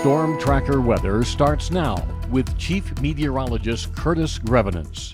Storm Tracker weather starts now with Chief Meteorologist Curtis Grevenance.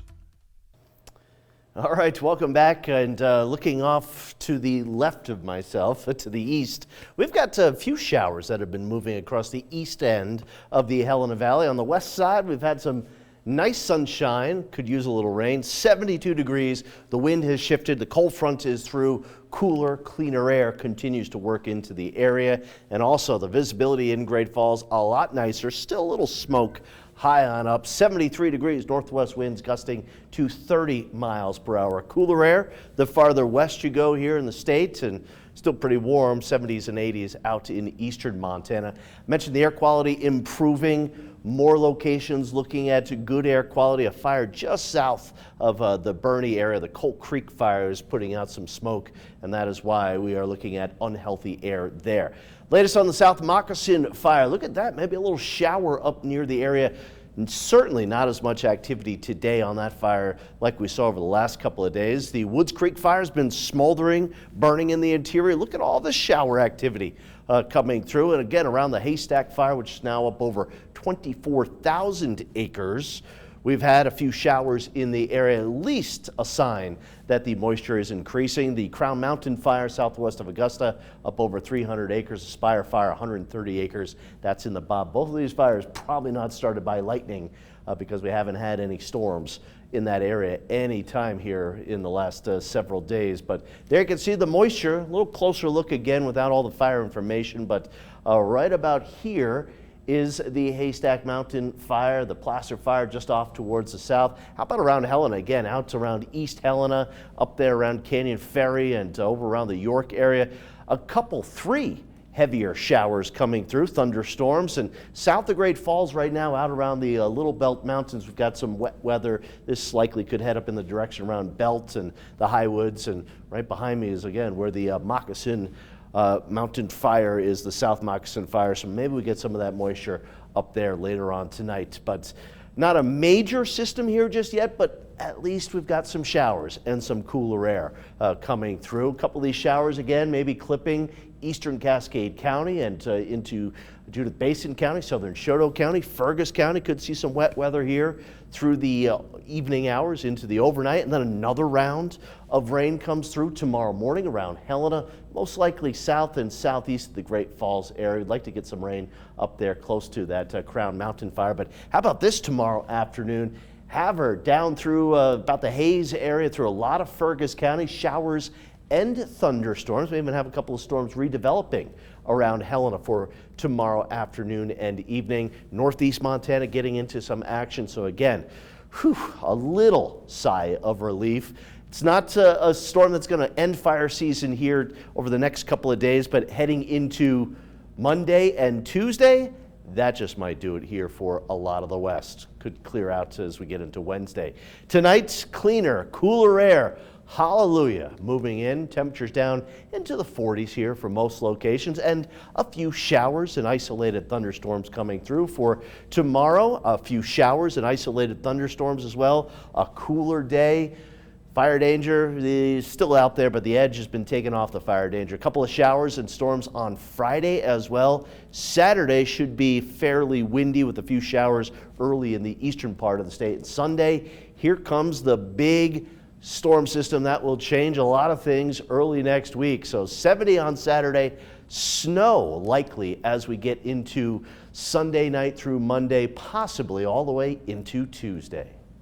All right, welcome back. And looking off to the left of myself, to the east, we've got a few showers that have been moving across the east end of the Helena Valley. On the west side, we've had some nice sunshine, could use a little rain, 72 degrees. The wind has shifted, the cold front is through, cooler, cleaner air continues to work into the area. And also the visibility in Great Falls, a lot nicer, still a little smoke high on up, 73 degrees, northwest winds gusting to 30 miles per hour. Cooler air the farther west you go here in the state, and still pretty warm, 70s and 80s out in eastern Montana. I mentioned the air quality improving, more locations looking at good air quality. A fire just south of the Bernie area, the Colt Creek fire, is putting out some smoke, and that is why we are looking at unhealthy air there. Latest on the South Moccasin fire. Look at that, maybe a little shower up near the area. And certainly not as much activity today on that fire like we saw over the last couple of days. The Woods Creek fire has been smoldering, burning in the interior. Look at all the shower activity coming through. And again, around the Haystack fire, which is now up over 24,000 acres. We've had a few showers in the area, at least a sign that the moisture is increasing. The Crown Mountain fire southwest of Augusta, up over 300 acres. The Spire fire, 130 acres. That's in the Bob. Both of these fires probably not started by lightning because we haven't had any storms in that area any time here in the last several days. But there you can see the moisture. A little closer look again without all the fire information. But right about here is the Haystack Mountain fire, the Placer fire just off towards the south. How about around Helena? Again, out around East Helena, up there around Canyon Ferry and over around the York area. Three heavier showers coming through, thunderstorms. And south of Great Falls right now, out around the Little Belt Mountains, we've got some wet weather. This likely could head up in the direction around Belt and the High Woods. And right behind me is, again, where the Moccasin mountain fire is, the South Moccasin fire, so maybe we get some of that moisture up there later on tonight. But not a major system here just yet, but at least we've got some showers and some cooler air coming through. A couple of these showers again, maybe clipping eastern Cascade County and into Judith Basin County, southern Choteau County, Fergus County. Could see some wet weather here through the evening hours into the overnight, and then another round of rain comes through tomorrow morning around Helena, most likely south and southeast of the Great Falls area. We'd like to get some rain up there close to that Crown Mountain fire. But how about this tomorrow afternoon? Have her down through about the Hayes area, through a lot of Fergus County, showers and thunderstorms. We even have a couple of storms redeveloping around Helena for tomorrow afternoon and evening. Northeast Montana getting into some action. So again, a little sigh of relief. It's not a storm that's going to end fire season here over the next couple of days, but heading into Monday and Tuesday, that just might do it here for a lot of the west. Could clear out as we get into Wednesday. Tonight's cleaner, cooler air. Hallelujah. Moving in, temperatures down into the 40s here for most locations, and a few showers and isolated thunderstorms coming through for tomorrow. A few showers and isolated thunderstorms as well. A cooler day. Fire danger is still out there, but the edge has been taken off the fire danger. A couple of showers and storms on Friday as well. Saturday should be fairly windy with a few showers early in the eastern part of the state. And Sunday, here comes the big storm system that will change a lot of things early next week. So 70 on Saturday, snow likely as we get into Sunday night through Monday, possibly all the way into Tuesday.